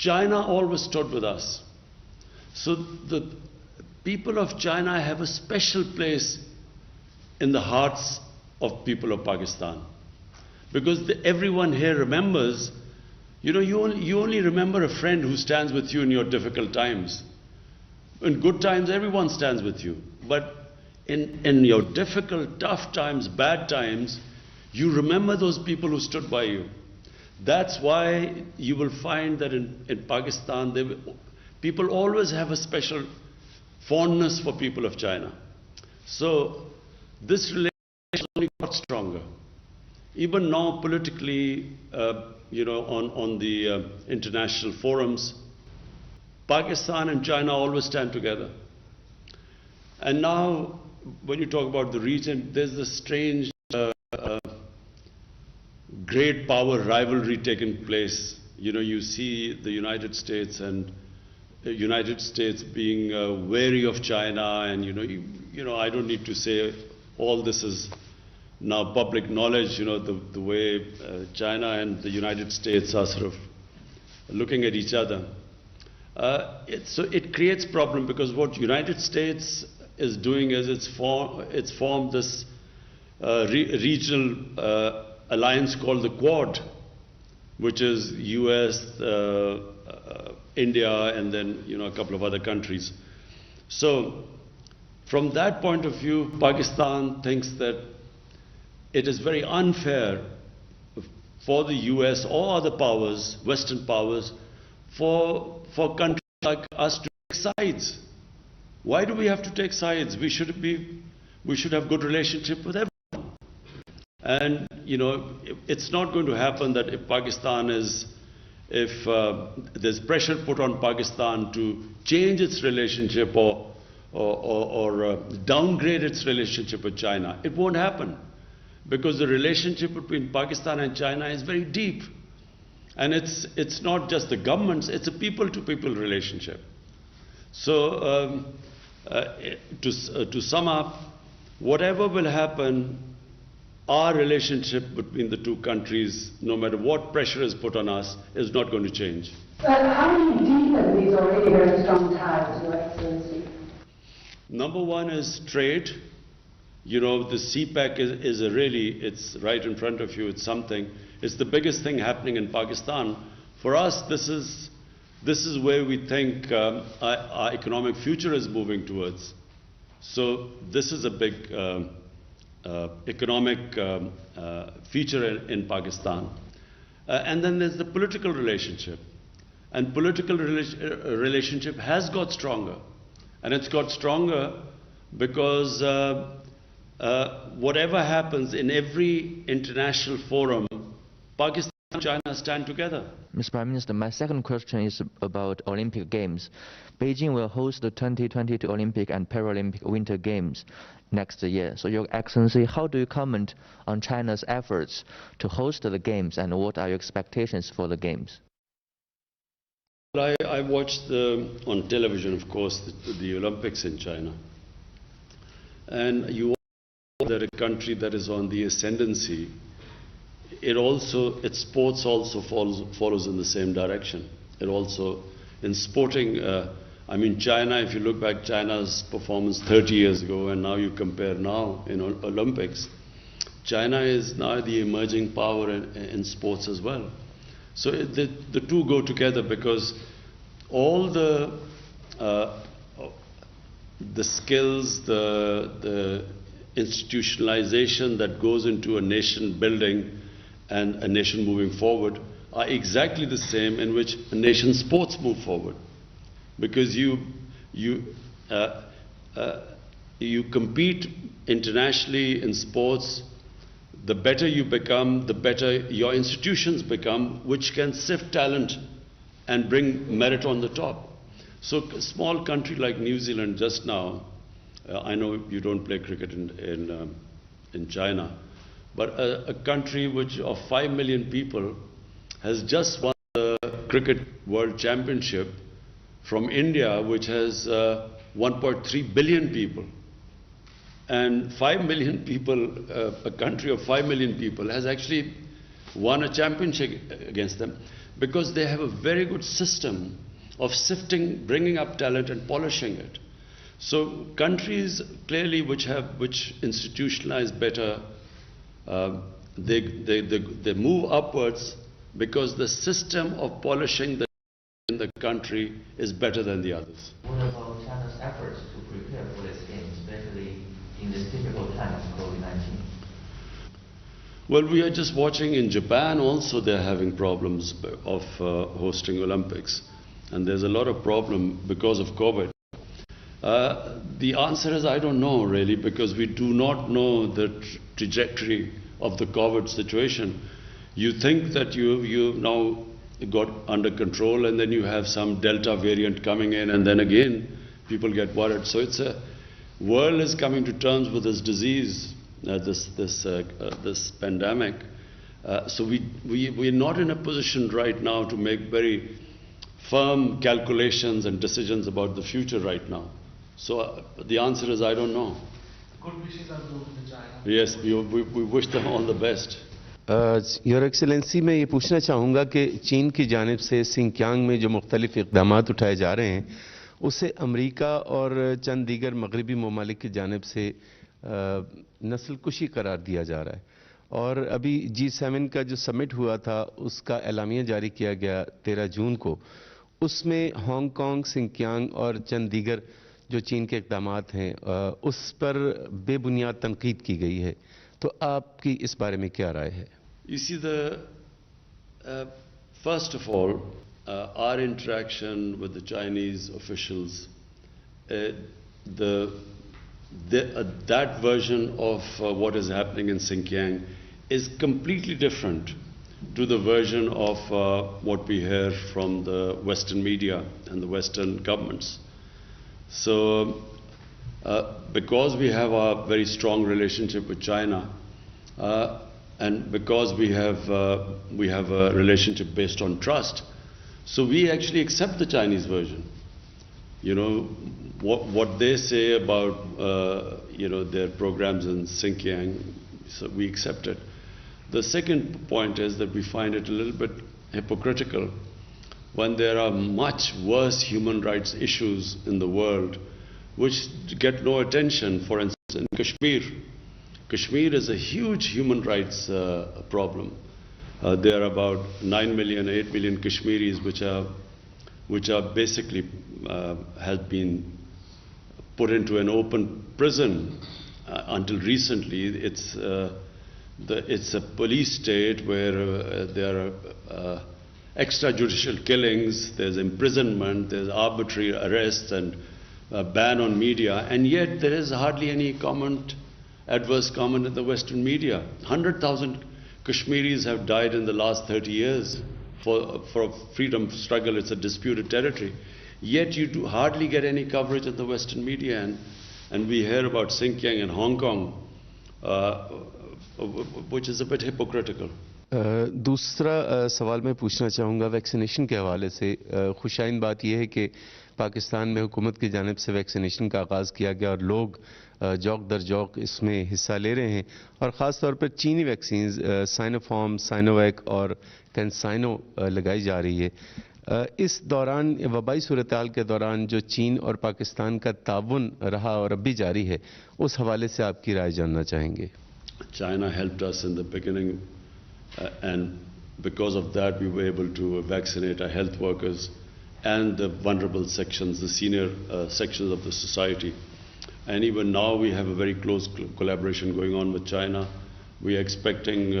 China always stood with us. So the people of China have a special place in the hearts of people of Pakistan. Because everyone here remembers, you only remember a friend who stands with you in your difficult times. In good times, everyone stands with you. But in your difficult, tough times, bad times, you remember those people who stood by you. That's why you will find that in Pakistan, people always have a special fondness for people of China. So this relationship only got stronger. Even now, politically, on the international forums, Pakistan and China always stand together. And now, when you talk about the region, there's this strange great power rivalry taking place. You see the United States and United States being wary of China, and I don't need to say all this is now public knowledge. The way China and the United States are sort of looking at each other. So it creates problem, because what United States is doing is it's formed this regional alliance called the Quad, which is US, India, and then a couple of other countries. So from that point of view, Pakistan thinks that it is very unfair for the US or other powers, Western powers, for countries like us to take sides. Why do we have to take sides? We should have good relationship with everyone. And it's not going to happen that if there's pressure put on Pakistan to change its relationship or downgrade its relationship with China. It won't happen, because the relationship between Pakistan and China is very deep. And it's not just the governments, it's a people-to-people relationship. So to sum up, whatever will happen, our relationship between the two countries, no matter what pressure is put on us, is not going to change. How do you deepen these already very strong ties, Your Excellency? Number one is trade. The CPEC is it's right in front of you. It's something. It's the biggest thing happening in Pakistan. For us, this is where we think our economic future is moving towards. So this is a big economic feature in Pakistan. And then there's the political relationship. And political relationship has got stronger. And it's got stronger because whatever happens in every international forum, Pakistan and China stand together. Mr. Prime Minister, my second question is about Olympic Games. Beijing will host the 2022 Olympic and Paralympic Winter Games next year. So, Your Excellency, how do you comment on China's efforts to host the Games, and what are your expectations for the Games? Well, I watched on television, of course, the Olympics in China. And you know that a country that is on the ascendancy, its sports also follows in the same direction. It also, in sporting, China, if you look back, China's performance 30 years ago, and now you compare now in Olympics, China is now the emerging power in sports as well. So the two go together, because all the skills, the institutionalization that goes into a nation building and a nation moving forward are exactly the same in which a nation's sports move forward. Because you compete internationally in sports, the better you become, the better your institutions become, which can sift talent and bring merit on the top. So a small country like New Zealand just now, I know you don't play cricket in China, but a country which of 5 million people has just won the Cricket World Championship from India, which has 1.3 billion people. And 5 million people, a country of 5 million people has actually won a championship against them. because they have a very good system of sifting, bringing up talent and polishing it. So countries clearly which institutionalize better, they move upwards because the system of polishing in the country is better than the others. What about China's efforts to prepare for this game, especially in this difficult time of COVID-19? Well, we are just watching in Japan also they're having problems of hosting Olympics. And there's a lot of problem because of COVID. The answer is I don't know really, because we do not know the trajectory of the COVID situation. You think that you've now got under control, and then you have some Delta variant coming in, and then again people get worried. So it's world is coming to terms with this disease, this pandemic. So we're not in a position right now to make very firm calculations and decisions about the future right now. So the answer is I don't know. Good wishes are due to China. Yes, we wish them all the best. Your excellency मैं ये पूछना चाहूँगा कि चीन की जानिब से Sinkiang में जो मुख्तलिफ इक़दाम उठाए जा रहे हैं उसे अमरीका और चंद दीगर मगरबी ममालिक की जानिब से नस्ल कुशी करार दिया जा रहा है और अभी G7 का जो समिट हुआ था उसका एलामिया जारी किया गया 13 जून को उसमें हांगकांग सिंकियांग और चंद दीगर जो चीन के इक़दाम हैं उस पर बेबुनियाद तनकीद की गई है तो आपकी इस बारे में क्या राय है? You see, first of all, our interaction with the Chinese officials, that version of what is happening in Xinjiang is completely different to the version of what we hear from the Western media and the Western governments. So, because we have a very strong relationship with China, and because we have a relationship based on trust, so we actually accept the Chinese version. You know, what they say about their programs in Xinjiang, so we accept it. The second point is that we find it a little bit hypocritical when there are much worse human rights issues in the world which get no attention. For instance, in Kashmir is a huge human rights problem. There are about 9 million, 8 million Kashmiris which are basically have been put into an open prison until recently. It's a police state where there are extrajudicial killings, there's imprisonment, there's arbitrary arrests and a ban on media, and yet there is hardly any adverse comment in the Western media. 100,000 Kashmiris have died in the last 30 years for a freedom struggle. It's a disputed territory. Yet you hardly get any coverage in the Western media, and we hear about Xinjiang and Hong Kong, which is a bit hypocritical. दूसरा सवाल मैं पूछना चाहूँगा vaccination के हवाले से खुशाइन बात यह है कि पाकिस्तान में हुकूमत की जानिब से वैक्सीनेशन का आगाज़ किया गया और लोग जौक दर जौक इसमें हिस्सा ले रहे हैं और ख़ास तौर पर चीनी वैक्सीन साइनोफार्म साइनोवैक और कैंसाइनो लगाई जा रही है इस दौरान वबाई सूरत हाल के दौरान जो चीन और पाकिस्तान का ताउन रहा और अब भी जारी है उस हवाले से आपकी राय जानना चाहेंगे. China helped us in the beginning and because of that we were able to vaccinate our health workers and the vulnerable sections, the senior sections of the society. And even now we have a very close collaboration going on with China. We are expecting